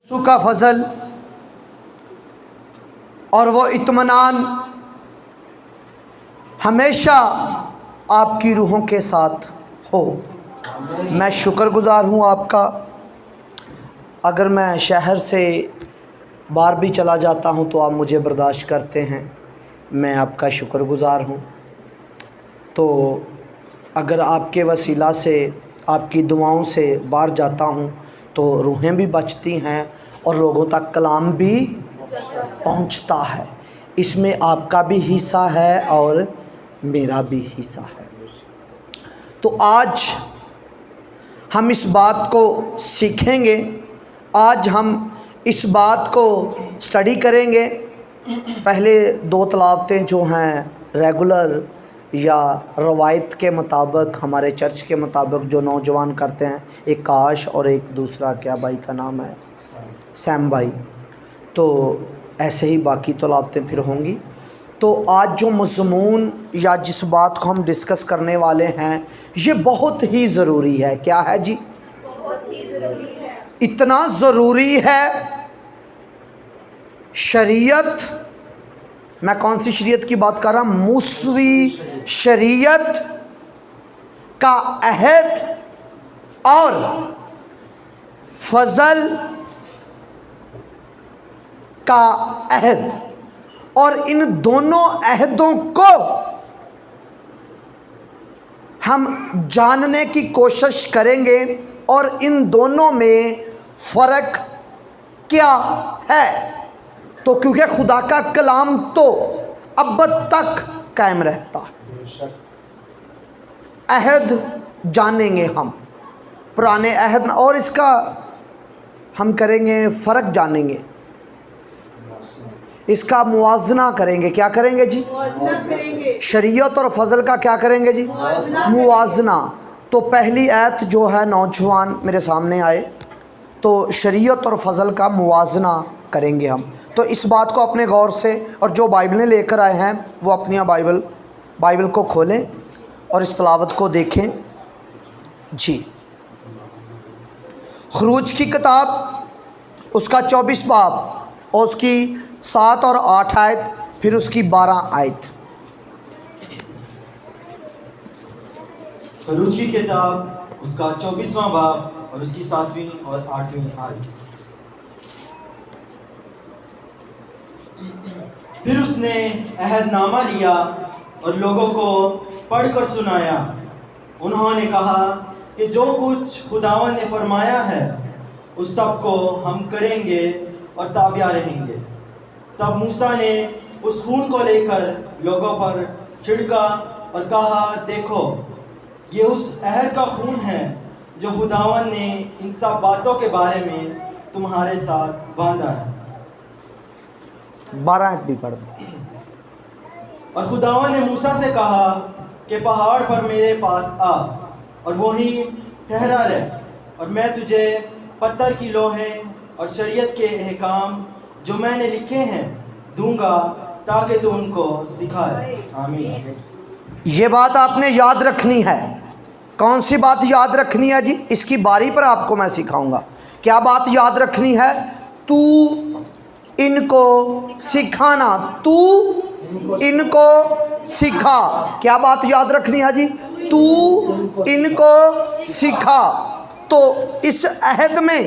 یسوع کا فضل اور وہ اطمینان ہمیشہ آپ کی روحوں کے ساتھ ہو۔ میں شکر گزار ہوں آپ کا۔ اگر میں شہر سے باہر بھی چلا جاتا ہوں تو آپ مجھے برداشت کرتے ہیں، میں آپ کا شکر گزار ہوں۔ تو اگر آپ کے وسیلہ سے، آپ کی دعاؤں سے باہر جاتا ہوں تو روحیں بھی بچتی ہیں اور لوگوں تک کلام بھی پہنچتا ہے۔ اس میں آپ کا بھی حصہ ہے اور میرا بھی حصہ ہے۔ تو آج ہم اس بات کو سیکھیں گے، آج ہم اس بات کو سٹڈی کریں گے۔ پہلے دو تلاوتیں جو ہیں ریگولر یا روایت کے مطابق، ہمارے چرچ کے مطابق جو نوجوان کرتے ہیں، ایک کاش اور ایک دوسرا کیا بھائی کا نام ہے، سیم بھائی، تو ایسے ہی باقی تلاوتیں پھر ہوں گی۔ تو آج جو مضمون یا جس بات کو ہم ڈسکس کرنے والے ہیں یہ بہت ہی ضروری ہے۔ کیا ہے جی؟ بہت ہی ضروری ہے۔ اتنا ضروری ہے۔ شریعت، میں کون سی شریعت کی بات کر رہا ہوں؟ موسوی شریعت کا عہد اور فضل کا عہد، اور ان دونوں عہدوں کو ہم جاننے کی کوشش کریں گے، اور ان دونوں میں فرق کیا ہے۔ تو کیونکہ خدا کا کلام تو ابد تک قائم رہتا ہے۔ عہد جانیں گے ہم، پرانے عہد، اور اس کا ہم کریں گے فرق جانیں گے، اس کا موازنہ کریں گے۔ کیا کریں گے جی؟ موازنہ کریں گے۔ شریعت اور فضل کا کیا کریں گے جی؟ موازنہ۔ تو پہلی آیت جو ہے، نوجوان میرے سامنے آئے، تو شریعت اور فضل کا موازنہ کریں گے ہم۔ تو اس بات کو اپنے غور سے، اور جو بائبلیں لے کر آئے ہیں وہ اپنی بائبل کو کھولیں اور اس تلاوت کو دیکھیں جی۔ خروج کی کتاب، اس کا 24 باب اور اس کی 7 اور 8 آیت، پھر اس کی 12 آیت۔ خروج کی کتاب، اس کا 24واں باب اور اس کی 7ویں اور 8ویں آیت۔ پھر اس نے عہد نامہ لیا اور لوگوں کو پڑھ کر سنایا۔ انہوں نے کہا کہ جو کچھ خداوند نے فرمایا ہے اس سب کو ہم کریں گے اور تابع رہیں گے۔ تب موسیٰ نے اس خون کو لے کر لوگوں پر چھڑکا اور کہا، دیکھو یہ اس عہد کا خون ہے جو خداوند نے ان سب باتوں کے بارے میں تمہارے ساتھ باندھا ہے۔ 12 آیت بھی پڑھ دیں۔ اور خداوند نے موسیٰ سے کہا کہ پہاڑ پر میرے پاس آ اور وہیں ٹھہرا رہ، اور میں تجھے پتھر کی لوحیں اور شریعت کے احکام جو میں نے لکھے ہیں دوں گا تاکہ تو ان کو سکھائے۔ آمین۔ یہ بات آپ نے یاد رکھنی ہے۔ کون سی بات یاد رکھنی ہے جی؟ اس کی باری پر آپ کو میں سکھاؤں گا۔ کیا بات یاد رکھنی ہے؟ تو ان کو سکھانا، تو ان کو سکھا۔ کیا بات یاد رکھنی ہے جی؟ تو ان کو سکھا۔ تو اس عہد میں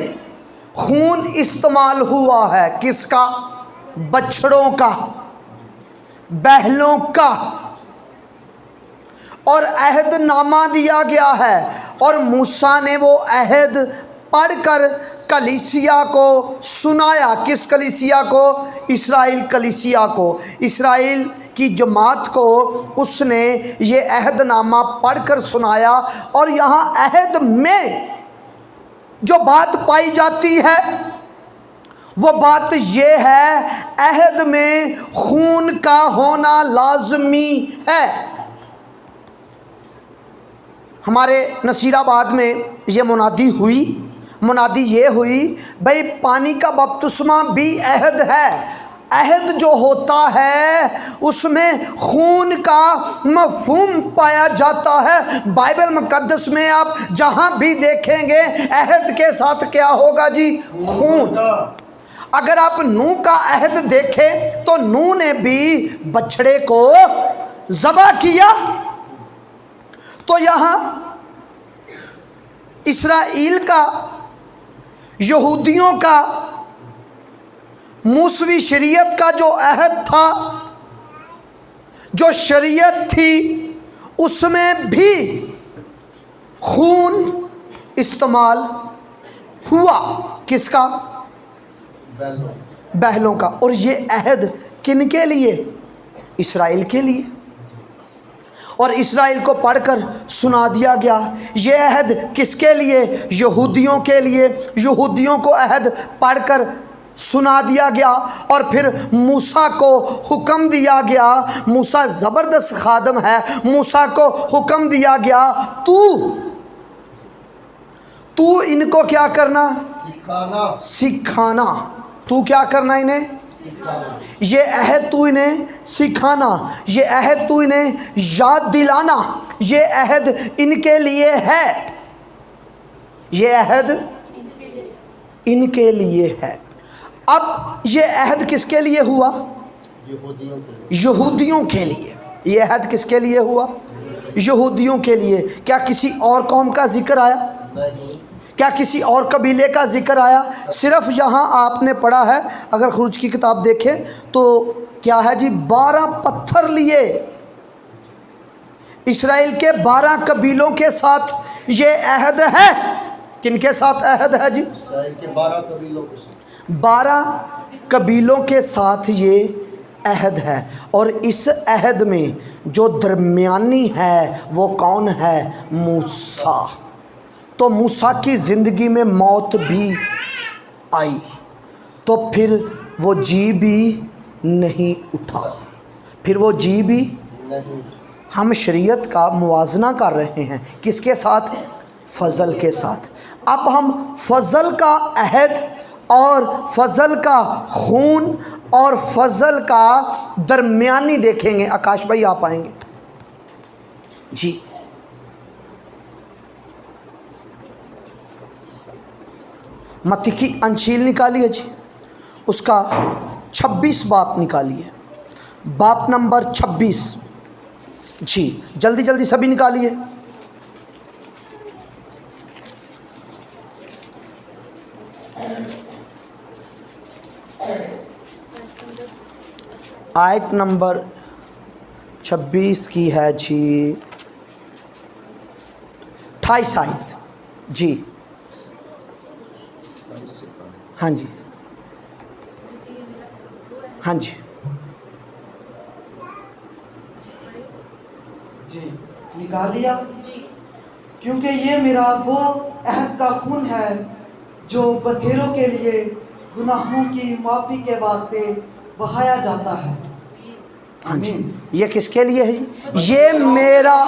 خون استعمال ہوا ہے، کس کا؟ بچڑوں کا، بیلوں کا، اور عہد نامہ دیا گیا ہے، اور موسیٰ نے وہ عہد پڑھ کر کلیسیا کو سنایا۔ کس کلیسیا کو؟ اسرائیل کلیسیا کو، اسرائیل کی جماعت کو اس نے یہ عہد نامہ پڑھ کر سنایا۔ اور یہاں عہد میں جو بات پائی جاتی ہے وہ بات یہ ہے، عہد میں خون کا ہونا لازمی ہے۔ ہمارے نصیر آباد میں یہ منادی یہ ہوئی، بھئی پانی کا بپتسمہ بھی عہد ہے، عہد جو ہوتا ہے اس میں خون کا مفہوم پایا جاتا ہے۔ بائبل مقدس میں آپ جہاں بھی دیکھیں گے عہد کے ساتھ کیا ہوگا جی؟ خون۔ اگر آپ نوح کا عہد دیکھیں تو نوح نے بھی بچڑے کو ذبح کیا۔ تو یہاں اسرائیل کا، یہودیوں کا، موسوی شریعت کا جو عہد تھا، جو شریعت تھی، اس میں بھی خون استعمال ہوا۔ کس کا؟ بیلوں کا۔ اور یہ عہد کن کے لیے؟ اسرائیل کے لیے۔ اور اسرائیل کو پڑھ کر سنا دیا گیا۔ یہ عہد کس کے لیے؟ یہودیوں کے لیے۔ یہودیوں کو عہد پڑھ کر سنا دیا گیا اور پھر موسیٰ کو حکم دیا گیا۔ موسیٰ زبردست خادم ہے۔ موسیٰ کو حکم دیا گیا تو ان کو کیا کرنا؟ سکھانا۔ تو کیا کرنا انہیں؟ یہ عہد تو انہیں سکھانا، یہ عہد تو انہیں یاد دلانا۔ یہ عہد ان کے لیے ہے، یہ عہد ان کے لیے ہے۔ اب یہ عہد کس کے لیے ہوا؟ یہودیوں کے لیے۔ یہ عہد کس کے لیے ہوا؟ یہودیوں کے لیے۔ کیا کسی اور قوم کا ذکر آیا؟ کیا کسی اور قبیلے کا ذکر آیا؟ صرف یہاں آپ نے پڑھا ہے، اگر خروج کی کتاب دیکھیں تو کیا ہے جی؟ 12 پتھر لیے۔ اسرائیل کے 12 قبیلوں کے ساتھ یہ عہد ہے۔ کن کے ساتھ عہد ہے جی؟ اسرائیل کے 12 قبیلوں کے ساتھ۔ 12 قبیلوں کے ساتھ یہ عہد ہے۔ اور اس عہد میں جو درمیانی ہے وہ کون ہے؟ موسیٰ۔ تو موسیٰ کی زندگی میں موت بھی آئی تو پھر وہ جی بھی نہیں اٹھا، پھر وہ جی بھی نہیں۔ ہم شریعت کا موازنہ کر رہے ہیں کس کے ساتھ؟ فضل کے ساتھ۔ اب ہم فضل کا عہد اور فضل کا خون اور فضل کا درمیانی دیکھیں گے۔ آکاش بھائی آپ آئیں گے جی۔ متی کی انجیل نکالیے جی، اس کا 26 باپ نکالیے، باپ نمبر 26 جی، جلدی جلدی سبھی نکالیے۔ آیت نمبر 26 کی ہے جی 28 آیت جی۔ ہاں جی ہاں جی جی نکال لیا۔ کیونکہ یہ میرا وہ عہد کا خون ہے جو بتھیروں کے لیے گناہوں کی معافی کے واسطے بہایا جاتا ہے۔ ہاں جی، یہ کس کے لیے ہے جی؟ یہ میرا۔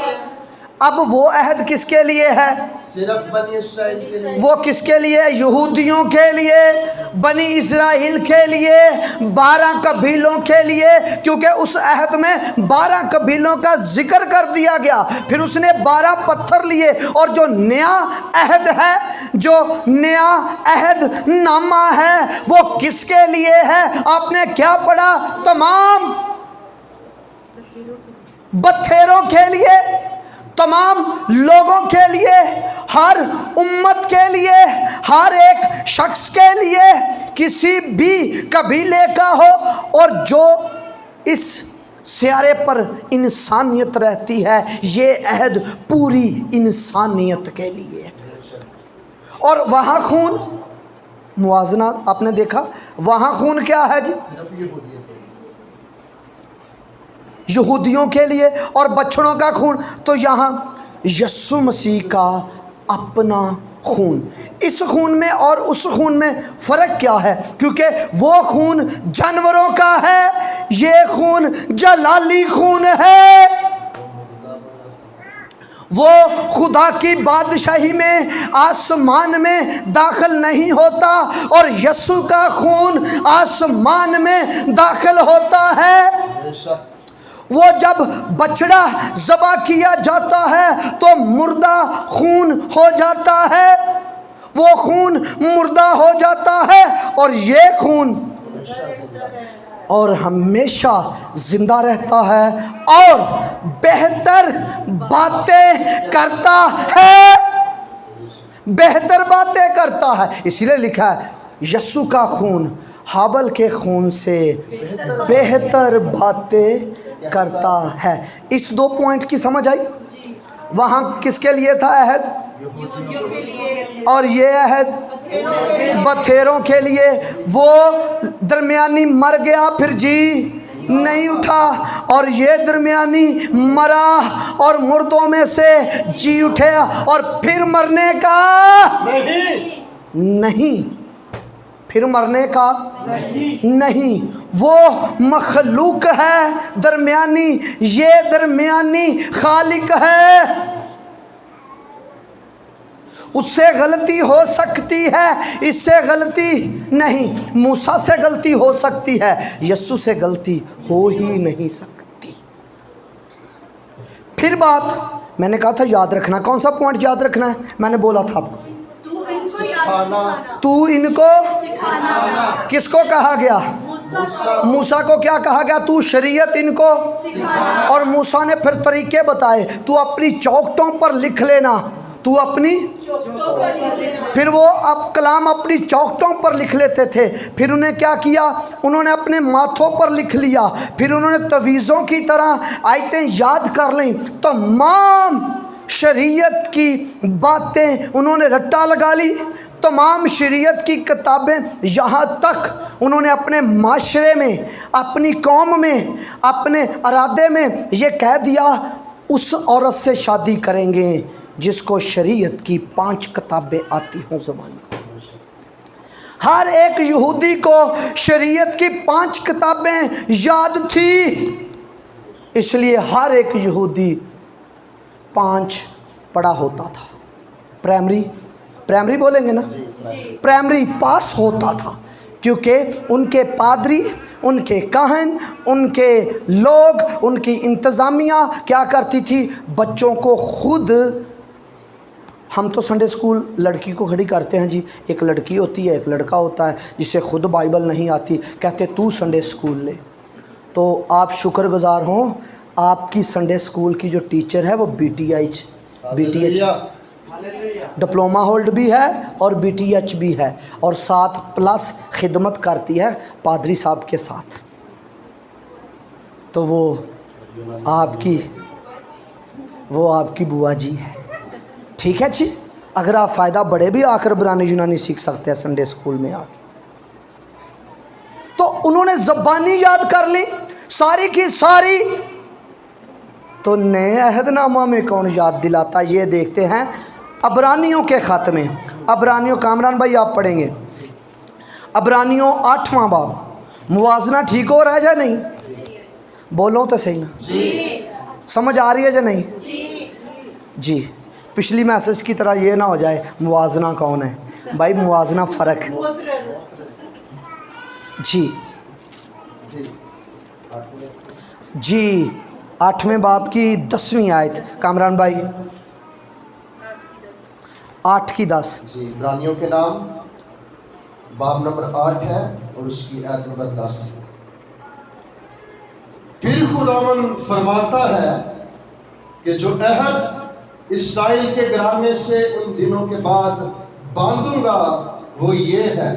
اب وہ عہد کس کے لیے ہے؟ صرف بنی اسرائیل کے لیے۔ وہ کس کے لیے؟ یہودیوں کے لیے، بنی اسرائیل کے لیے، 12 قبیلوں کے لیے، کیونکہ اس عہد میں 12 قبیلوں کا ذکر کر دیا گیا۔ پھر اس نے 12 پتھر لیے، اور جو نیا عہد ہے، جو نیا عہد نامہ ہے، وہ کس کے لیے ہے؟ آپ نے کیا پڑھا؟ تمام بتھیروں کے لیے، تمام لوگوں کے لیے، ہر امت کے لیے، ہر ایک شخص کے لیے، کسی بھی قبیلے کا ہو، اور جو اس سیارے پر انسانیت رہتی ہے، یہ عہد پوری انسانیت کے لیے۔ اور وہاں خون، موازنہ آپ نے دیکھا، وہاں خون کیا ہے جی؟ صرف یہودیوں کے لیے۔ یہودیوں کے لیے، اور بچڑوں کا خون تو یہاں یسوع مسیح کا اپنا خون۔ اس خون میں اور اس خون میں فرق کیا ہے؟ کیونکہ وہ خون جانوروں کا ہے، یہ خون جلالی خون ہے۔ वो खुदा की बादशाही में आसमान में दाखिल नहीं होता और यीशु का खून आसमान में दाखिल होता है। बेशक वो जब बछड़ा ज़बह किया जाता है तो मुर्दा खून हो जाता है, वो खून मुर्दा हो जाता है और ये खून और हमेशा जिंदा रहता है और बेहतर बातें करता है, बेहतर बातें करता है। इसलिए लिखा है यीशु का खून हाबल के खून से बेहतर बातें करता है। इस 2 पॉइंट की समझ आई? वहाँ किसके लिए था अहद? यहूदियों के लिए, और ये अहद बथेरों के लिए। वो दरमियानी मर गया फिर जी नहीं उठा और ये दरमियानी मरा और मुर्दों में से जी उठे और फिर मरने का नहीं, फिर मरने का नहीं। वो मखलूक है दरमियानी, ये दरमियानी खालिक है। उससे गलती हो सकती है, इससे गलती नहीं। मूसा से गलती हो सकती है, यीशु से गलती हो ही नहीं सकती। फिर बात मैंने कहा था याद रखना, कौन सा पॉइंट याद रखना है? मैंने बोला था आपको तू इनको याद सिखाना, तू इनको सिखाना। किसको कहा गया? मूसा को क्या कहा गया? तू शरीयत इनको सिखाना। और मूसा ने फिर तरीके बताए, तू अपनी चौखटों पर लिख लेना, तू अपनी चौखटों पर लिख लेना। फिर वो अब कलाम अपनी चौखटों पर लिख लेते थे। फिर उन्हें क्या किया? उन्होंने अपने माथों पर लिख लिया। फिर उन्होंने तवीज़ों की तरह आयतें याद कर लीं। तमाम शरीयत की बातें उन्होंने रट्टा लगा ली, तमाम शरीयत की किताबें, यहाँ तक उन्होंने अपने माशरे में, अपनी कौम में, अपने इरादे में ये कह दिया उस औरत से शादी करेंगे जिसको शरीयत की 5 किताबें आती हों ज़बान। हर एक यहूदी को शरीयत की 5 किताबें याद थी, इसलिए हर एक यहूदी 5 पढ़ा होता था। प्राइमरी बोलेंगे ना, प्राइमरी पास होता था, क्योंकि उनके पादरी, उनके काहन, उनके लोग, उनकी इंतज़ामिया क्या करती थी? बच्चों को खुद, हम तो संडे स्कूल लड़की को खड़ी करते हैं जी, एक लड़की होती है एक लड़का होता है जिसे खुद बाइबल नहीं आती, कहते तू संडे स्कूल ले। तो आप शुक्रगुजार हों, आपकी संडे स्कूल की जो टीचर है वो BTH डिप्लोमा होल्ड भी है और BTH भी है और 7+ खिदमत करती है पादरी साहब के साथ। तो वो आपकी बुआ जी है, ठीक है जी। अगर आप फ़ायदा बड़े भी आकर इब्रानी यूनानी सीख सकते हैं संडे स्कूल में आकर। तो उन्होंने ज़बानी याद कर ली सारी की सारी। तो नए अहदनामा में कौन याद दिलाता? ये देखते हैं अबरानियों के ख़त में। अबरानियों, कामरान भाई आप पढ़ेंगे अबरानियों 8वां बाब। मुवाजना ठीक हो रहा है या नहीं? बोलो तो सही ना जी। समझ आ रही है या नहीं जी? पिछली मैसेज की तरह ये ना हो जाए मुवाजना कौन है भाई, मुवाजना फ़र्क जी। 8वें बाब की 10वीं आयत, कामरान भाई 8 की 10 जी। इब्रानियों के नाम बाब नंबर 8 है और उसकी आयत नंबर 10। फिर खुदावन फरमाता है कि जो अहद इस्राएल के घराने से उन दिनों के बाद बांधूंगा वो ये है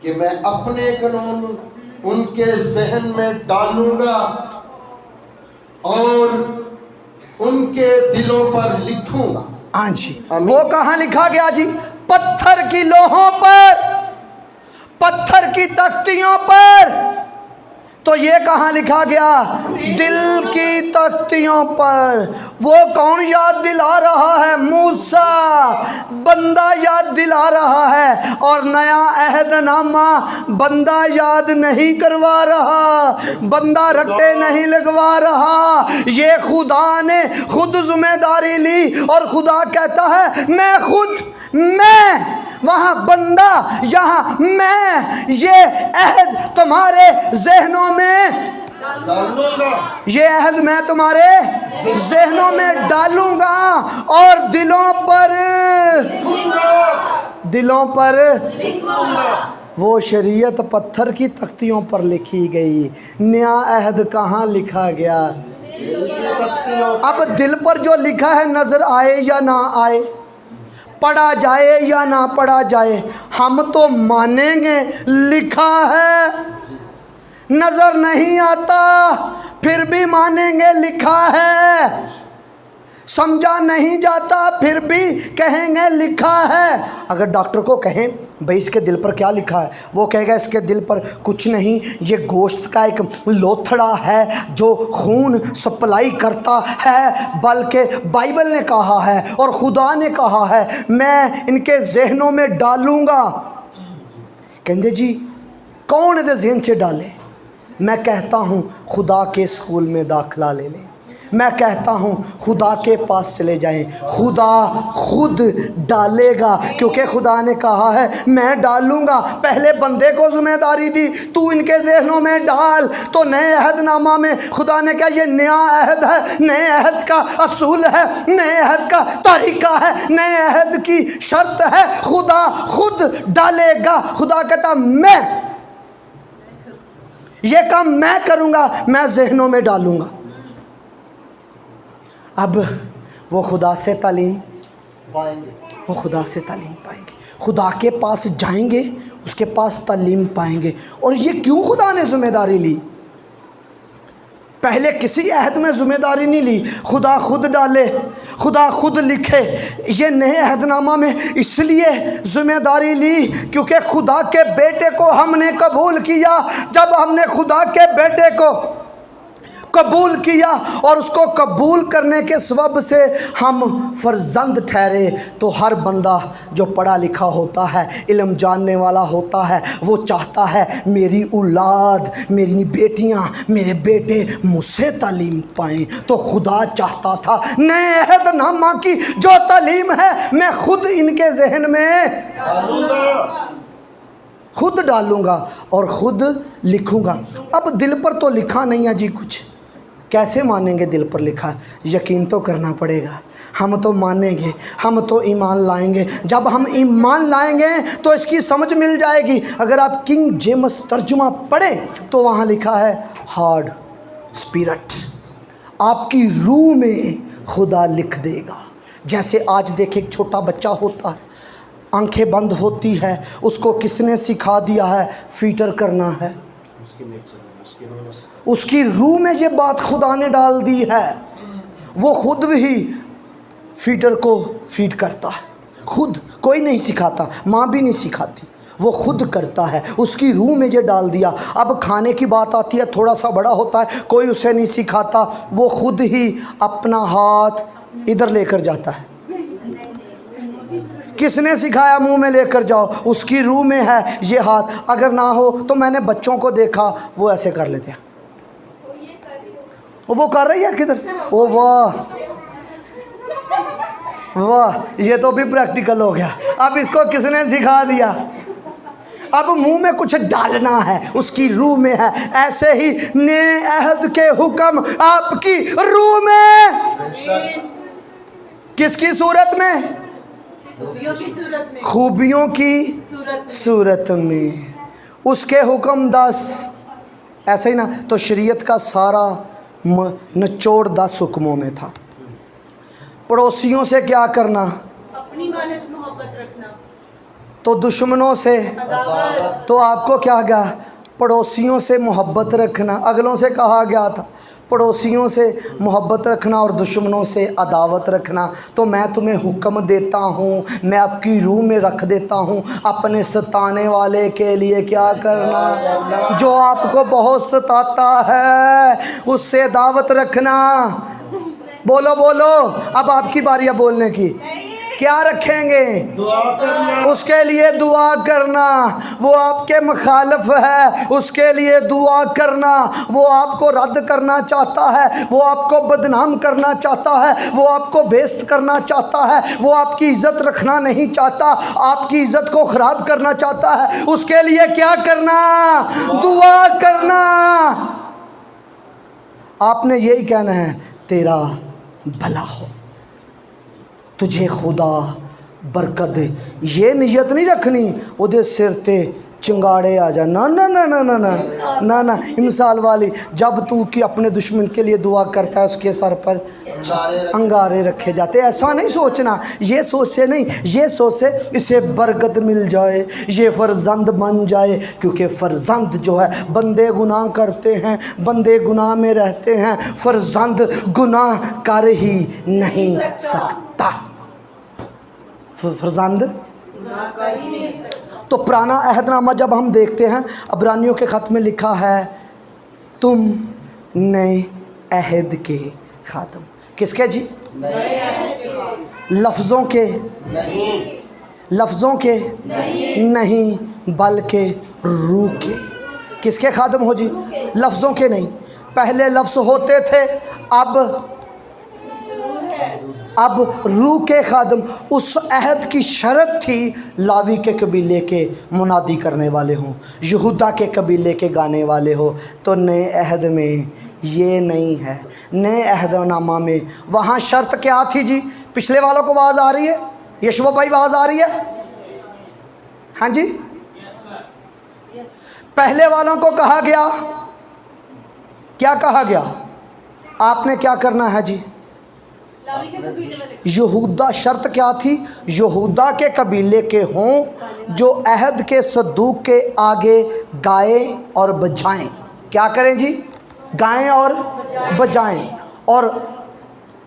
कि मैं अपने कानून उनके जहन में डालूंगा और उनके दिलों पर लिखूंगा। हाँ जी। वो कहाँ लिखा गया जी? पत्थर की लोहों पर, पत्थर की तख्तियों पर تو یہ کہاں لکھا گیا؟ دل کی تختیوں پر۔ وہ کون یاد دلا رہا ہے؟ موسیٰ بندہ یاد دلا رہا ہے، اور نیا عہد نامہ بندہ یاد نہیں کروا رہا، بندہ رٹے نہیں لگوا رہا، یہ خدا نے خود ذمہ داری لی، اور خدا کہتا ہے میں وہاں بندہ، یہاں میں، یہ عہد تمہارے ذہنوں میں ڈالوں گا، یہ عہد میں تمہارے ذہنوں میں ڈالوں گا، اور دلوں پر وہ شریعت پتھر کی تختیوں پر لکھی گئی، نیا عہد کہاں لکھا گیا؟ اب دل پر جو لکھا ہے نظر آئے یا نہ آئے، پڑھا جائے یا نہ پڑھا جائے، ہم تو مانیں گے لکھا ہے۔ نظر نہیں آتا پھر بھی مانیں گے لکھا ہے، سمجھا نہیں جاتا پھر بھی کہیں گے لکھا ہے۔ اگر ڈاکٹر کو کہیں بھئی اس کے دل پر کیا لکھا ہے، وہ کہے گا اس کے دل پر کچھ نہیں، یہ گوشت کا ایک لوتھڑا ہے جو خون سپلائی کرتا ہے، بلکہ بائبل نے کہا ہے اور خدا نے کہا ہے میں ان کے ذہنوں میں ڈالوں گا۔ کہندے جی کون دے ذہن سے ڈالے؟ میں کہتا ہوں خدا کے اسکول میں داخلہ لے لیں، میں کہتا ہوں خدا کے پاس چلے جائیں، خدا خود ڈالے گا، کیونکہ خدا نے کہا ہے میں ڈالوں گا۔ پہلے بندے کو ذمہ داری دی تو ان کے ذہنوں میں ڈال، تو نئے عہد نامہ میں خدا نے کہا یہ نیا عہد ہے، نئے عہد کا اصول ہے، نئے عہد کا طریقہ ہے، نئے عہد کی شرط ہے، خدا خود ڈالے گا۔ خدا کہتا میں یہ کام میں کروں گا، میں ذہنوں میں ڈالوں گا۔ اب وہ خدا سے تعلیم پائیں گے، وہ خدا سے تعلیم پائیں گے، خدا کے پاس جائیں گے، اس کے پاس تعلیم پائیں گے۔ اور یہ کیوں خدا نے ذمہ داری لی؟ پہلے کسی عہد میں ذمہ داری نہیں لی، خدا خود ڈالے، خدا خود لکھے۔ یہ نئے عہد نامہ میں اس لیے ذمہ داری لی کیونکہ خدا کے بیٹے کو ہم نے قبول کیا۔ جب ہم نے خدا کے بیٹے کو قبول کیا اور اس کو قبول کرنے کے سبب سے ہم فرزند ٹھہرے، تو ہر بندہ جو پڑھا لکھا ہوتا ہے، علم جاننے والا ہوتا ہے، وہ چاہتا ہے میری اولاد، میری بیٹیاں، میرے بیٹے مجھ سے تعلیم پائیں۔ تو خدا چاہتا تھا نئے عہد نامہ کی جو تعلیم ہے میں خود ان کے ذہن میں ڈالوں گا، خود ڈالوں گا اور خود لکھوں گا۔ اب دل پر تو لکھا نہیں ہے جی کچھ، کیسے مانیں گے دل پر لکھا؟ یقین تو کرنا پڑے گا، ہم تو مانیں گے، ہم تو ایمان لائیں گے۔ جب ہم ایمان لائیں گے تو اس کی سمجھ مل جائے گی۔ اگر آپ کنگ جیمس ترجمہ پڑھیں تو وہاں لکھا ہے ہارڈ اسپرٹ، آپ کی روح میں خدا لکھ دے گا۔ جیسے آج دیکھیں ایک چھوٹا بچہ ہوتا ہے، آنکھیں بند ہوتی ہے، اس کو کس نے سکھا دیا ہے؟ فیٹر کرنا ہے۔ اس کی روح میں یہ بات خدا نے ڈال دی ہے، وہ خود بھی فیٹر کو فیڈ کرتا ہے، خود کوئی نہیں سکھاتا، ماں بھی نہیں سکھاتی، وہ خود کرتا ہے، اس کی روح میں یہ ڈال دیا۔ اب کھانے کی بات آتی ہے، تھوڑا سا بڑا ہوتا ہے، کوئی اسے نہیں سکھاتا، وہ خود ہی اپنا ہاتھ ادھر لے کر جاتا ہے۔ کس نے سکھایا منہ میں لے کر جاؤ؟ اس کی روح میں ہے یہ ہاتھ۔ اگر نہ ہو تو میں نے بچوں کو دیکھا وہ ایسے کر لیتے ہیں، وہ کر رہی ہے کدھر، او واہ واہ، یہ تو بھی پریکٹیکل ہو گیا۔ اب اس کو کس نے سکھا دیا؟ اب منہ میں کچھ ڈالنا ہے، اس کی روح میں ہے۔ ایسے ہی نئے عہد کے حکم آپ کی روح میں، کس کی صورت میں؟ خوبیوں کی صورت میں۔ اس کے حکم 10، ایسا ہی نا؟ تو شریعت کا سارا نچوڑ 10 حکموں میں تھا۔ پڑوسیوں سے کیا کرنا؟ اپنی مانت محبت رکھنا، تو دشمنوں سے، تو آپ کو کیا گیا؟ پڑوسیوں سے محبت رکھنا۔ اگلوں سے کہا گیا تھا पड़ोसियों से मोहब्बत रखना और दुश्मनों से अदावत रखना। तो मैं तुम्हें हुक्म देता हूँ, मैं आपकी रूह में रख देता हूँ, अपने सताने वाले के लिए क्या करना, जो आपको बहुत सताता है उससे दावत रखना। बोलो बोलो, अब आपकी बारी है बोलने की। क्या रखेंगे? दुआ करना। उसके लिए दुआ करना। वो आपके मुखालिफ है, उसके लिए दुआ करना। वो आपको रद्द करना चाहता है, वो आपको बदनाम करना चाहता है, वो आपको बेइज्जत करना चाहता है, वो आपकी इज्जत रखना नहीं चाहता, आपकी इज्जत को ख़राब करना चाहता है। उसके लिए क्या करना? दुआ करना। आपने यही कहना है, तेरा भला हो, तुझे खुदा बरकत दे। ये नियत नहीं रखनी उहदे सिर ते चिंगाड़े आ जा, ना ना ना ना ना ना ना ना, मिसाल वाली। जब तू कि अपने दुश्मन के लिए दुआ करता है उसके सर पर अंगारे रखे जाते। ऐसा नहीं सोचना, ये सोच से नहीं, ये सोच से इसे बरकत मिल जाए, ये फर्जंद बन जाए। क्योंकि फर्जंद जो है, बंदे गुनाह करते हैं, बंदे गुनाह में रहते हैं, फर्जंद गुनाह कर ही नहीं सकता। फर्जंद तो पुराना अहदनामा जब हम देखते हैं, अबरानियों के ख़त में लिखा है, तुम नए अहद के खादम। किसके जी? लफ्ज़ों के लफ्ज़ों के नहीं, बल्कि रूह के। किसके खादम हो जी? लफ्ज़ों के नहीं। पहले लफ्ज़ होते थे, अब रूह के खादम। उस अहद की शर्त थी, लावी के कबीले के मुनादी करने वाले हों, यहूदा के कबीले के गाने वाले हो। तो नए अहद में ये नहीं है। नए अहदनामा में वहाँ शर्त क्या थी जी? पिछले वालों को आवाज़ आ रही है? यशवा भाई आवाज़ आ रही है? हाँ जी। पहले वालों को कहा गया, क्या कहा गया? आपने क्या करना है जी? यहूदा, शर्त क्या थी? यहूदा के कबीले के हों, जो अहद के सदूक के आगे गाएं और बजाएं। क्या करें जी? गाएं और बजाएं। और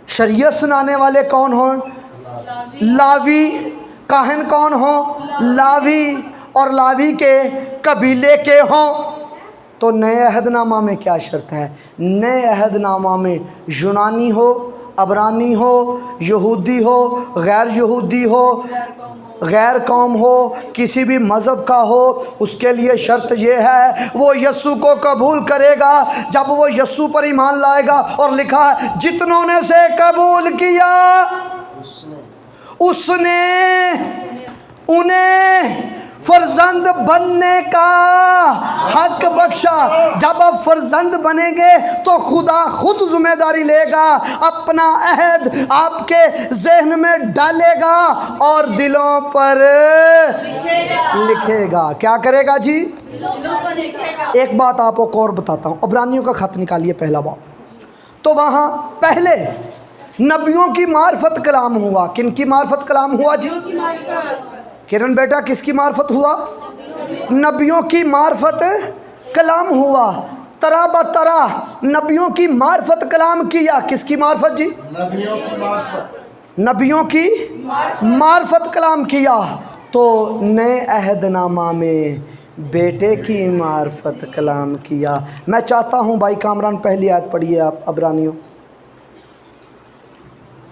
शरीयत सुनाने वाले कौन हों? लावी। काहन कौन हो? लावी। और लावी के कबीले के हों। तो नए अहदनामा में क्या शर्त है? नए अहदनामा में यूनानी हो, अबरानी हो, यहूदी हो, गैर यहूदी हो, गैर कौम हो, किसी भी मज़हब का हो, उसके लिए शर्त ये है, वो यस्सु को कबूल करेगा। जब वो यस्सु पर ईमान लाएगा, और लिखा है जितनों ने से कबूल किया उसने उन्हें फर्जंद बनने का हक बख्शा। जब आप फर्जंद बनेंगे तो खुदा खुद जिम्मेदारी लेगा, अपना अहद आपके जहन में डालेगा और दिलों पर लिखेगा। क्या करेगा जी? एक बात आपको और बताता हूँ, अबरानियों का खत निकालिए, पहला बाब। तो वहाँ पहले नबियों की मार्फत कलाम हुआ। किन की मार्फत कलाम हुआ जी? किरण बेटा, किसकी मार्फत हुआ? नबियों की मार्फत कलाम हुआ। तरह ब तरह नबियों की मार्फत कलाम किया। किसकी मार्फत जी? नबियों की मार्फत। नबियों की मार्फत कलाम किया। तो नए अहदनामा में बेटे की मार्फत कलाम किया। मैं चाहता हूँ भाई कामरान पहली आयत पढ़िए आप, अबरानियों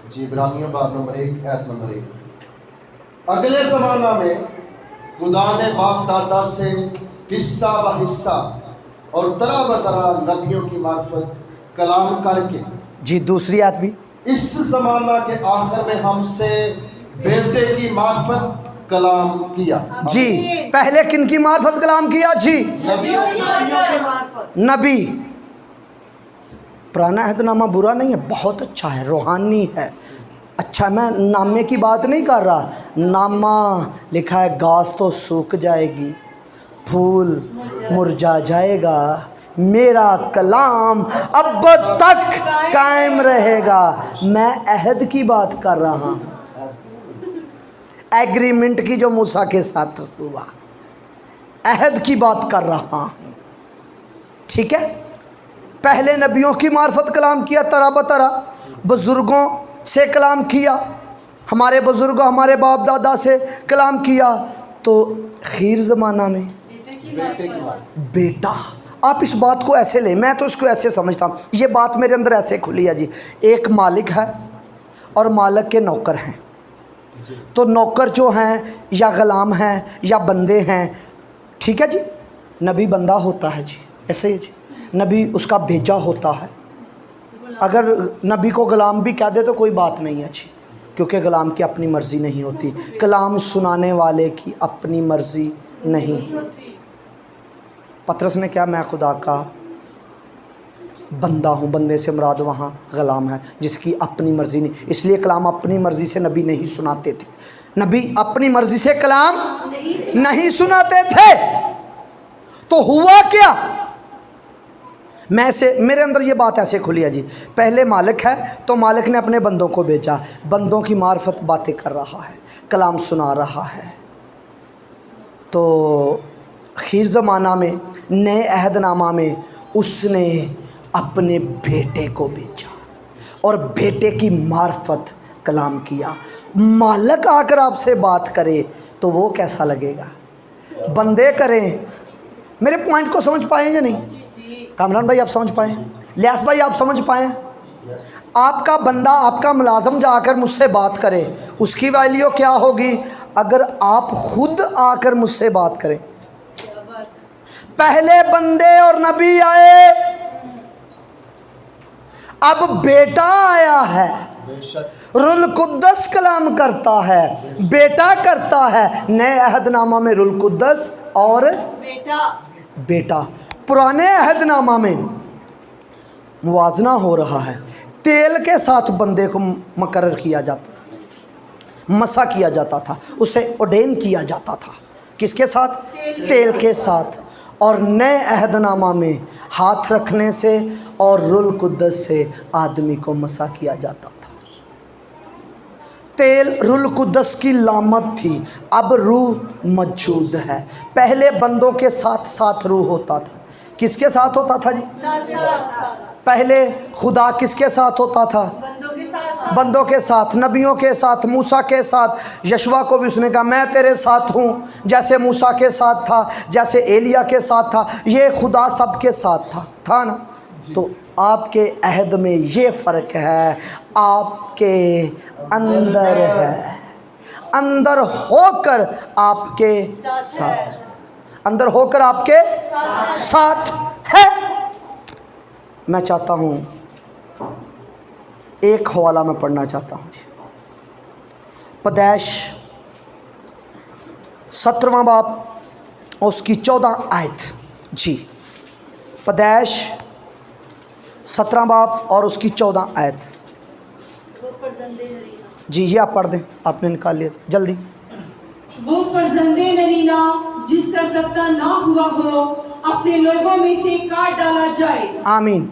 जी। इब्रानियों बाब नंबर 1 आयत नंबर 1। अगले ज़माना में खुदा ने बाप दादा से हिस्सा ब हिस्सा और तरह ब तरह नबियों की मार्फत कलाम करके जी। दूसरी आयत भी, इस ज़माना के आखिर में हमसे बेटे की मार्फत कलाम किया जी। पहले किन की मार्फत कलाम किया जी? नबियों की मार्फत। नबी। पुराना अहदनामा बुरा नहीं है, बहुत अच्छा है, रूहानी है, अच्छा। मैं नामे की बात नहीं कर रहा। नामा लिखा है, घास तो सूख जाएगी, फूल मुरझा जाएगा, मेरा कलाम अब तक कायम रहेगा। मैं अहद की बात कर रहा हूँ, एग्रीमेंट की जो मूसा के साथ हुआ, अहद की बात कर रहा हूँ, ठीक है। पहले नबियों की मार्फत कलाम किया, तरह बतरा बुज़ुर्गों से कलाम किया, हमारे बुज़ुर्गों हमारे बाप दादा से कलाम किया, तो खीर ज़माना में बेटे की मार्फत। बेटा। आप इस बात को ऐसे लें, मैं तो इसको ऐसे समझता हूँ, ये बात मेरे अंदर ऐसे खुली है जी। एक मालिक है और मालिक के नौकर हैं, तो नौकर जो हैं या ग़ुलाम हैं या बंदे हैं, ठीक है जी। नबी बंदा होता है जी, ऐसे ही जी, नबी उसका भेजा होता है। अगर नबी को ग़ुलाम भी कह दे तो कोई बात नहीं है जी, क्योंकि ग़ुलाम की अपनी मर्ज़ी नहीं होती, कलाम सुनाने वाले की अपनी मर्ज़ी नहीं। पतरस ने क्या, मैं खुदा का बंदा हूँ, बंदे से मुराद वहाँ ग़ुलाम है जिसकी अपनी मर्ज़ी नहीं, इसलिए कलाम अपनी मर्ज़ी से नबी नहीं सुनाते थे, नबी अपनी मर्ज़ी से कलाम नहीं सुनाते थे। तो हुआ क्या, मेरे अंदर ये बात ऐसे खुली है जी। पहले मालिक है तो मालिक ने अपने बंदों को भेजा, बंदों की मार्फत बातें कर रहा है, कलाम सुना रहा है। तो खीर ज़माना में नए अहदनामा में उसने अपने बेटे को भेजा और बेटे की मार्फत कलाम किया। मालिक आकर आपसे बात करे तो वो कैसा लगेगा, बंदे करें। मेरे पॉइंट को समझ पाए या नहीं? कामरान भाई आप समझ पाए, लियास भाई आप समझ पाए? आपका बंदा, आपका मुलाजम जाकर मुझसे बात करे, उसकी वैल्यू क्या होगी अगर आप खुद आकर मुझसे बात करें। पहले बंदे और नबी आए, अब बेटा आया है, रुल कुद्दस कलाम करता है, बेटा करता है। नए अहदनामा में रुल कुद्दस और बेटा। पुराने अहदनामा में मुवाजना हो रहा है, तेल के साथ बंदे को मुकर्रर किया जाता था, मसा किया जाता था, उसे ऑर्डेन किया जाता था। किसके साथ? तेल के साथ। और नए अहदनामा में हाथ रखने से और रुल कुद्दस से आदमी को मसा किया जाता था। तेल रुल कुद्दस की लामत थी, अब रूह मौजूद है। पहले बंदों के साथ साथ रूह होता था। किसके साथ होता था जी? पहले खुदा किसके साथ होता था? बंदों के साथ, नबियों के साथ, मूसा के साथ। यशवा को भी उसने कहा मैं तेरे साथ हूँ, जैसे मूसा के साथ था, जैसे एलिया के साथ था। ये खुदा सबके साथ था ना। तो आपके अहद में ये फ़र्क है, आपके अंदर है, अंदर होकर आपके साथ, अंदर होकर आपके साथ है। मैं चाहता हूँ एक हवाला मैं पढ़ना चाहता हूँ जी। पैदाइश 17वां बाब उसकी 14 आयत जी। पैदाइश 17वां बाब और उसकी 14 आयत जी। ये आप पढ़ दें, आपने निकाल लिया जल्दी। वो फर्जंदे नरीना जिस तक रब्ता ना हुआ हो अपने लोगों में से काट डाला जाए। आमीन।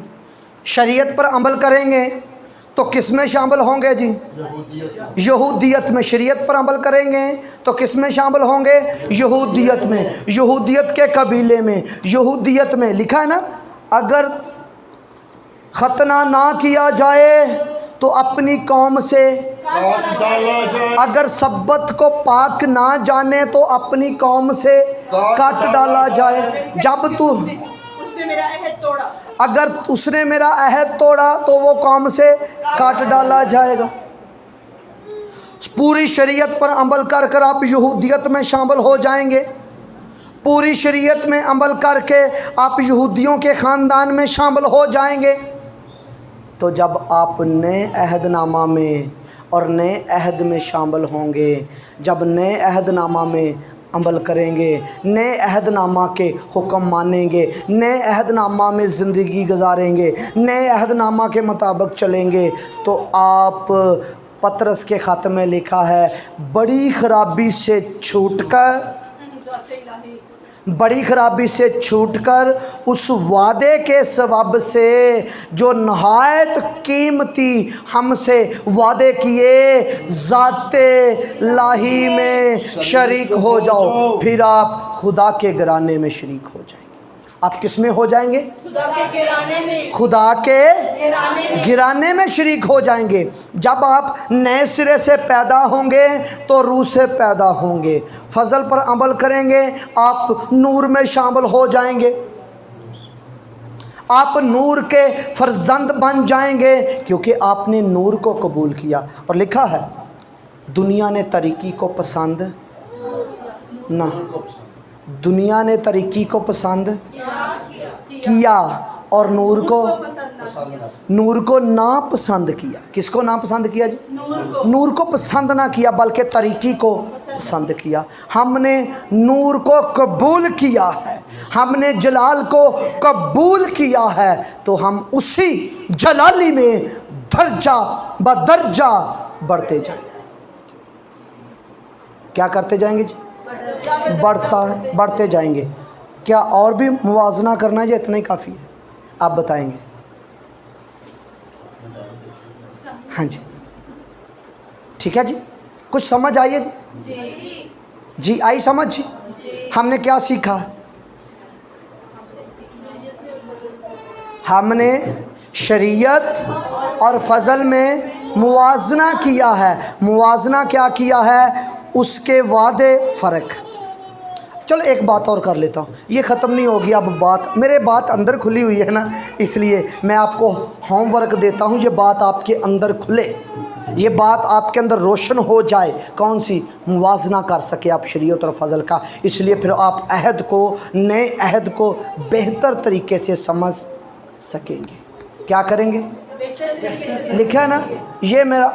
शरीयत पर अमल करेंगे तो किस में शामिल होंगे जी? यहूदियत में। शरीयत पर अमल करेंगे तो किस में शामिल होंगे? यहूदियत में। यहूदियत के कबीले में, यहूदियत में लिखा है ना, अगर खतना ना किया जाए तो अपनी कौम से, अगर सब्बत को पाक ना जाने तो अपनी कौम से काट डाला जाए। जब तू उसने मेरा अहद तोड़ा, अगर उसने मेरा अहद तोड़ा तो वो कौम से काट डाला जाएगा। पूरी शरीयत पर अमल कर कर आप यहूदियत में शामिल हो जाएंगे। पूरी शरीयत में अमल करके आप यहूदियों के ख़ानदान में शामिल हो जाएंगे। तो जब आप नए अहदनामा में और नए अहद में शामिल होंगे, जब नए अहदनामा में अमल करेंगे, नए अहदनामा के हुक्म मानेंगे, नए अहदनामा में ज़िंदगी गुजारेंगे, नए अहदनामा के मुताबिक चलेंगे, तो आप, पतरस के ख़त में लिखा है, बड़ी ख़राबी से छूटकर, बड़ी ख़राबी से छूटकर उस वादे के सबब से जो नहायत कीमती हमसे वादे किए, ज़ाते लाही में शरीक हो जाओ, फिर आप खुदा के घराने में शरीक हो जाएंगे। आप किस में हो जाएंगे? खुदा के गिराने में, खुदा के गिराने में, गिराने में शरीक हो जाएंगे। जब आप नए सिरे से पैदा होंगे तो रूह से पैदा होंगे, फजल पर अमल करेंगे, आप नूर में शामिल हो जाएंगे, आप नूर के फर्जंद बन जाएंगे, क्योंकि आपने नूर को कबूल किया। और लिखा है दुनिया ने तरीकी को पसंद ना, दुनिया ने तरीकी को पसंद किया और नूर को ना पसंद किया। किसको ना पसंद किया जी? नूर को पसंद ना किया, बल्कि तरीकी को पसंद किया। हमने नूर को कबूल किया है, हमने जलाल को कबूल किया है, तो हम उसी जलाली में दर्जा बदर्जा बढ़ते जाएंगे। क्या करते जाएंगे जी? बढ़ते जाएंगे। क्या और भी मुवाजना करना है जी? इतना ही काफ़ी है? आप बताएंगे। हाँ जी, ठीक है जी। कुछ समझ आई है जी? जी आई समझ जी? हमने क्या सीखा? हमने शरीयत और फजल में मुवाजना किया है। मुवाजना क्या किया है? उसके वादे फ़र्क। चलो एक बात और कर लेता हूँ, ये ख़त्म नहीं होगी अब बात, मेरे बात अंदर खुली हुई है ना, इसलिए मैं आपको होमवर्क देता हूँ, ये बात आपके अंदर खुले, ये बात आपके अंदर रोशन हो जाए। कौन सी? मुवाजना कर सके आप शरीयत और फजल का। इसलिए फिर आप अहद को, नए अहद को बेहतर तरीके से समझ सकेंगे। क्या करेंगे? लिखा है ना, ये मेरा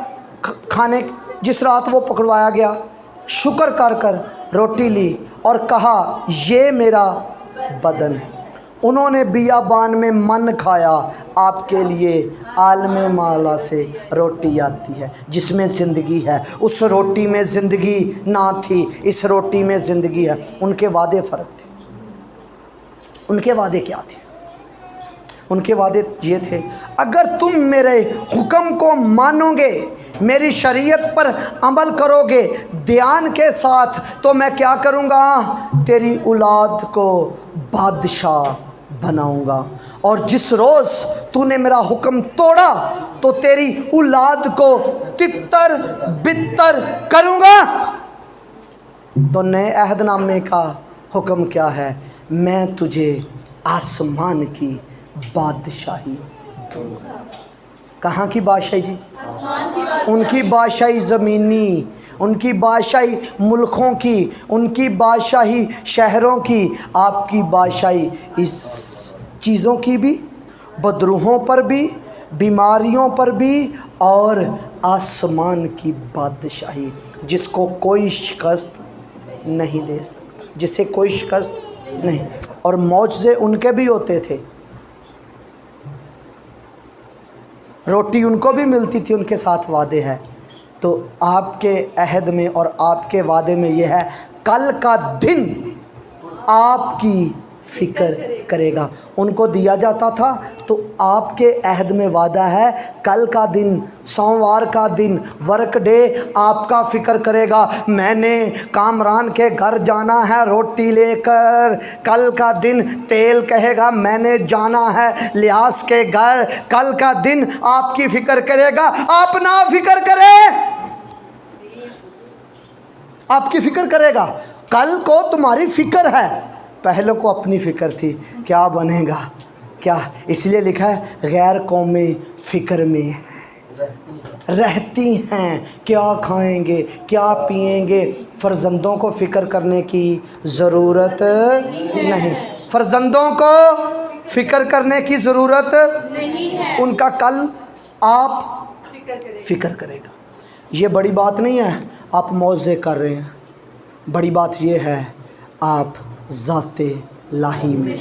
खाने, जिस रात वो पकड़वाया गया, शुक्र कर कर रोटी ली और कहा ये मेरा बदन है। उन्होंने बियाबान में मन खाया, आपके लिए आलमे माला से रोटी आती है जिसमें ज़िंदगी है। उस रोटी में ज़िंदगी ना थी, इस रोटी में ज़िंदगी है। उनके वादे फ़र्क थे। उनके वादे क्या थे? उनके वादे ये थे, अगर तुम मेरे हुक्म को मानोगे, मेरी शरीयत पर अमल करोगे ध्यान के साथ, तो मैं क्या करूँगा? तेरी औलाद को बादशाह बनाऊँगा। और जिस रोज़ तूने मेरा हुक्म तोड़ा तो तेरी औलाद को तितर बितर करूँगा। तो नए अहदनामे का हुक्म क्या है? मैं तुझे आसमान की बादशाही दूँगा। कहाँ की बादशाही जी? उनकी बादशाही ज़मीनी, उनकी बादशाही मुल्कों की, उनकी बादशाही शहरों की, आपकी बादशाही इस चीज़ों की भी, बदरूहों पर भी, बीमारियों पर भी, और आसमान की बादशाही जिसको कोई शिकस्त नहीं दे सकता, जिसे कोई शिकस्त नहीं। और मौजज़े उनके भी होते थे, रोटी उनको भी मिलती थी, उनके साथ वादे हैं। तो आपके अहद में और आपके वादे में यह है, कल का दिन आपकी फ़िक्र करेगा। उनको दिया जाता था, तो आपके अहद में वादा है, कल का दिन, सोमवार का दिन, वर्क डे आपका फ़िक्र करेगा। मैंने कामरान के घर जाना है रोटी लेकर, कल का दिन तेल कहेगा मैंने जाना है लिहाज के घर, कल का दिन आपकी फ़िक्र करेगा। आप ना फ़िक्र करें, आपकी फ़िक्र करेगा। कल को तुम्हारी फ़िक्र है, पहले को अपनी फ़िक्र थी, क्या बनेगा क्या। इसलिए लिखा है गैर कौमें फ़िक्र में रहती हैं, क्या खाएंगे क्या पिएंगे। फ़र्जंदों को फ़िक्र करने की ज़रूरत नहीं, फ़र्जंदों को फ़िक्र करने की ज़रूरत नहीं है। उनका कल आप फ़िक्र करेगा। ये बड़ी बात नहीं है आप मौज़े कर रहे हैं, बड़ी बात ये है आप ज़ाते लाही में,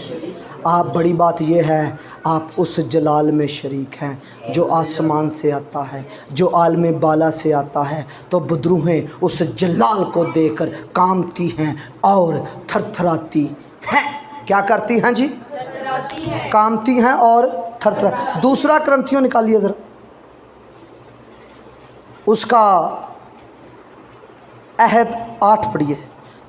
आप बड़ी बात ये है आप उस जलाल में शरीक हैं जो आसमान से आता है, जो आलम बाला से आता है। तो बदरूहें उस जलाल को देखकर कांपती हैं और थरथराती हैं। क्या करती हैं जी? कांपती हैं और थरथरा। दूसरा क्रंथियों निकालिए ज़रा, उसका अहद 8 पढ़िए।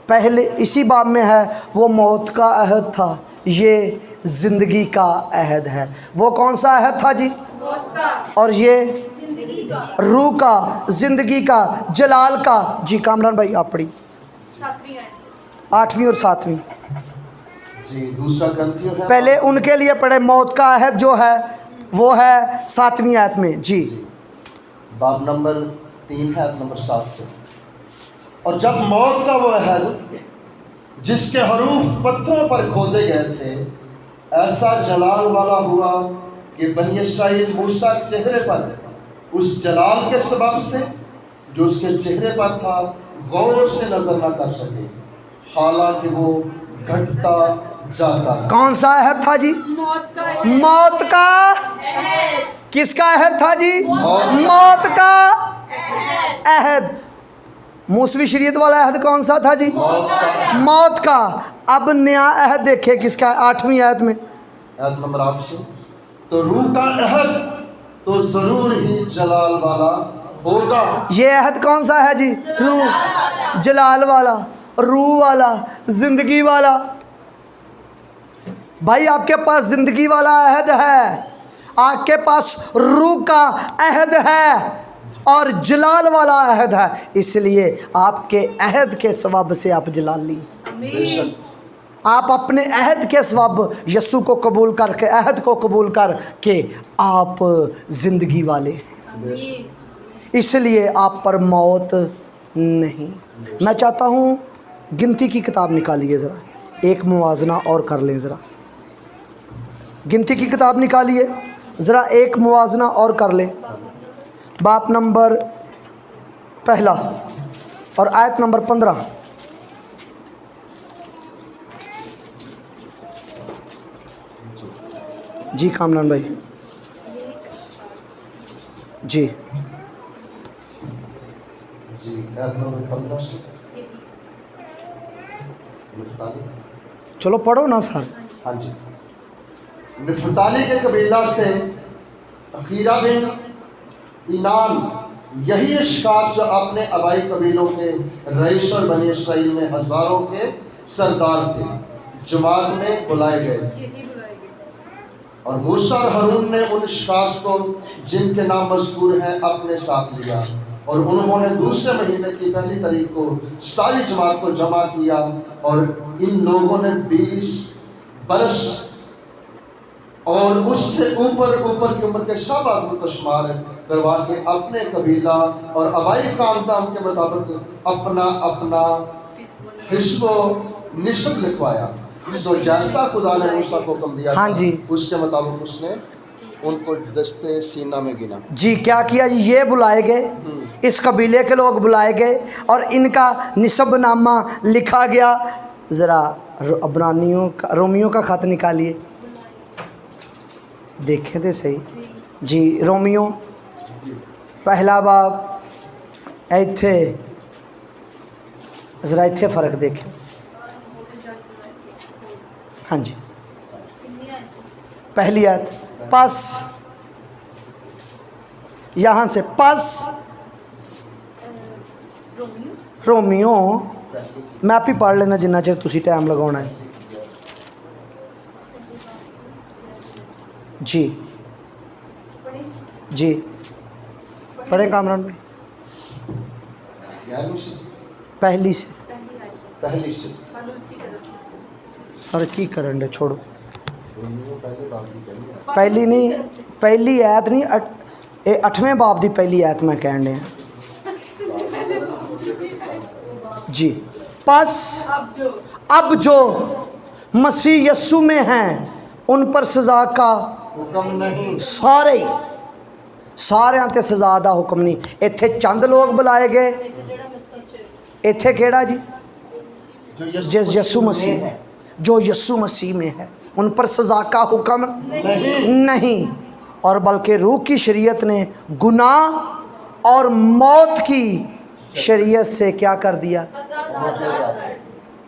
पहले इसी बाब में है, वो मौत का अहद था, ये ज़िंदगी का अहद है। वो कौन सा अहद था जी? और ये रूह का, ज़िंदगी का, जलाल का। जी कामरान भाई आप पढ़ी 8वीं और 7वीं। जी, दूसरा ग्रंथियों है, पहले उनके लिए पढ़े, मौत का अहद जो है वो है 7वीं आयत में। जी बाब नंबर 3 है, नंबर 7 से। और जब मौत का वो अहद जिसके हरूफ पत्थरों पर खोदे गए थे ऐसा जलाल वाला हुआ कि बनी इस्राइल मूसा के चेहरे पर उस जलाल के सबब से जो उसके चेहरे पर था गौर से नजर न कर सके, हालांकि वो घटता जाता था। कौन सा अहद था जी? मौत का। किसका अहद था जी? मौत का अहद। मूसवी शरीयत वाला अहद कौन सा था जी? मौत का। अब नया अहद देखे किसका? 8वीं आयत में, आयत नंबर 8 से। तो रूह का अहद तो जरूर ही जलाल वाला होगा। ये अहद कौन सा है जी? रूह, जलाल वाला, रूह वाला, जिंदगी वाला। भाई आपके पास जिंदगी वाला अहद है, आपके पास रूह का अहद है और जलाल वाला अहद है, इसलिए आपके अहद के सवाब से आप जलाल ली। बेशक आप अपने अहद के सवाब यस्सु को कबूल करके, अहद को कबूल करके आप ज़िंदगी वाले हैं, इसलिए आप पर मौत नहीं। मैं चाहता हूँ गिनती की किताब निकालिए ज़रा, एक मुवाजना और कर लें ज़रा। गिनती की किताब निकालिए ज़रा, एक मुवाजना और कर लें। बाप नंबर 1 और आयत नंबर 15। जी कामरान भाई। जी जी, आयत नंबर 15 से चलो पढ़ो ना सर। हाँ जी। नफताली के कबीला से अकीरा बिन इनान यही अशखास जो अपने आबाई कबीलों के रईस और बनी इस्राइल में हज़ारों के सरदार थे, जमात में बुलाए गए। और मूसा और हारून ने उन अशखास को जिनके नाम मज़कूर हैं अपने साथ लिया, और उन्होंने दूसरे महीने की 1 तारीख को सारी जमात को जमा किया। और इन लोगों ने 20 बरस और उससे ऊपर की उम्र के सब आदमी को शुमार करवा के अपने कबीला और आबाई खानदान के मुताबिक अपना अपना हिस्सो निस्ब लिखवाया। तो जैसा खुदा ने मूसा को हुक्म दिया हाँ जी, उसके मुताबिक उसने उनको दस्ते सीना में गिना। जी क्या किया जी? ये बुलाए गए, इस कबीले के लोग बुलाए गए और इनका निसबनामा लिखा गया। ज़रा अबरानियों का, रोमियो का ख़त निकालिए, देखें तो सही जी। रोमियो 1 बाब, इत्थे ज़रा इत्थे फ़र्क देखें। हाँ जी, 1 आयत, पस यहाँ से पस रोमियो, मैं आप ही पढ़ लेना जिन्ना चਿਰ ਤੁਸੀਂ टाइम लगाना है। जी जी पढ़ें कामरान भाई। पहली से सर की करन दे, छोड़ो पहली नहीं, पहली आयत नहीं, 8वें बाब की पहली आयत मैं कहने हैं जी। पस अब जो मसीह यस्सु में हैं उन पर सज़ा का हुक्म नहीं, सारे ते सज़ा का हुक्म नहीं। इत्थे चंद लोग बुलाए गए, इत्थे केड़ा जी? जिस यस्सु मसीह में, जो यस्सु मसीह में है उन पर सज़ा का हुक्म नहीं, और बल्कि रूह की शरीयत ने गुनाह और मौत की शरीयत से क्या कर दिया?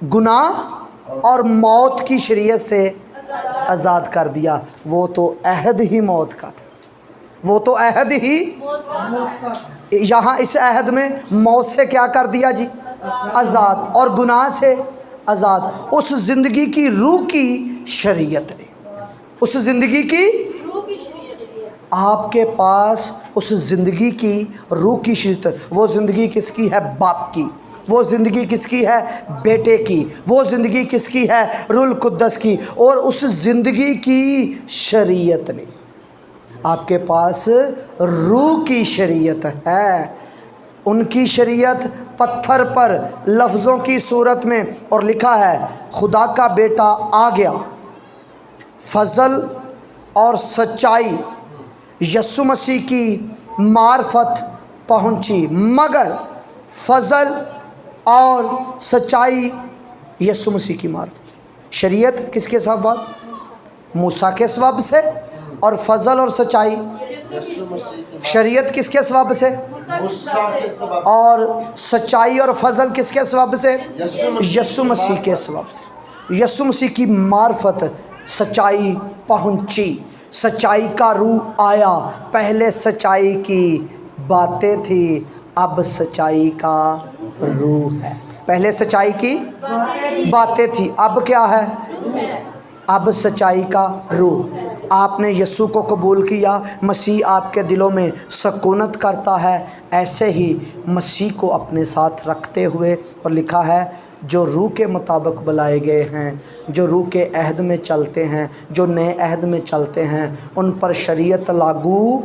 गुनाह और मौत की शरीयत से आज़ाद कर दिया। वो तो अहद ही मौत का, वो तो अहद ही यहाँ इस अहद में मौत से क्या कर दिया जी? आज़ाद, और गुनाह से आज़ाद। उस ज़िंदगी की रूह की शरीयत ने, उस ज़िंदगी की आपके पास उस ज़िंदगी की रूह की शरीयत। वो ज़िंदगी किसकी है? बाप की। वो ज़िंदगी किसकी है? बेटे की। वो ज़िंदगी किसकी है? रूहुल कुद्दस की। और उस ज़िंदगी की शरीयत ने, आपके पास रूह की शरीयत है। उनकी शरीयत पत्थर पर लफ्ज़ों की सूरत में, और लिखा है खुदा का बेटा आ गया, फजल और सच्चाई यस्सु मसीह की मार्फत पहुंची, मगर फजल और सच्चाई यस्सु मसीह की मार्फत। शरीयत किसके सबब? मूसा के सबब से, और फजल और सच्चाई शरीयत किसके सबब से? और सच्चाई और फजल किसके सबब से? यस्सु मसीह के सबब से। यस्सु मसीह की मार्फत सच्चाई पहुंची, सच्चाई का रूह आया। पहले सच्चाई की बातें थी, अब सच्चाई का रूह है। पहले सच्चाई की बातें थी, अब क्या है? अब सच्चाई का रूह। आपने यीशु को कबूल किया, मसीह आपके दिलों में सकूनत करता है। ऐसे ही मसीह को अपने साथ रखते हुए, और लिखा है जो रूह के मुताबिक बुलाए गए हैं, जो रूह के अहद में चलते हैं, जो नए अहद में चलते हैं, उन पर शरीयत लागू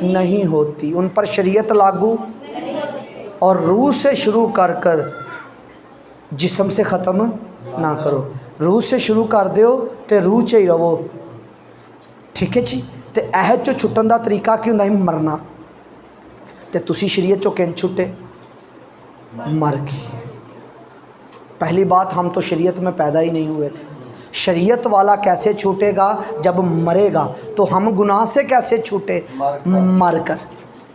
नहीं होती। उन पर शरीयत लागू, और रूह से शुरू कर जिस्म से ख़त्म ना करो। रूह से शुरू कर दिओ तो रूह च ही रवो, ठीक है जी। तो अहद चो छुट्टन का तरीका की होंदा है? मरना। तो तुसी शरीयत चो किन छुट्टे? मर गए। पहली बात, हम तो शरीयत में पैदा ही नहीं हुए थे। शरीयत वाला कैसे छूटेगा? जब मरेगा। तो हम गुनाह से कैसे छूटे? मर कर।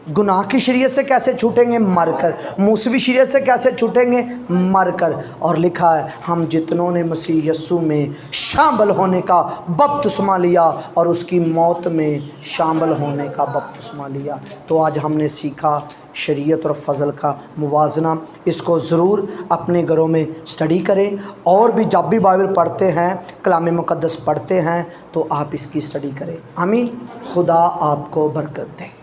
गुनाह की शरीयत से कैसे छूटेंगे? मर कर। मूसवी शरीयत से कैसे छूटेंगे? मर कर। और लिखा है हम जितनों ने मसीह यस्सु में शामिल होने का बपतिस्मा लिया और उसकी मौत में शामिल होने का बपतिस्मा लिया। तो आज हमने सीखा शरीयत और फ़ज़ल का मुवाजना। इसको ज़रूर अपने घरों में स्टडी करें, और भी जब भी बाइबल पढ़ते हैं, कलाम मुक़द्दस पढ़ते हैं, तो आप इसकी स्टडी करें। आमीन। खुदा आपको बरकत दे।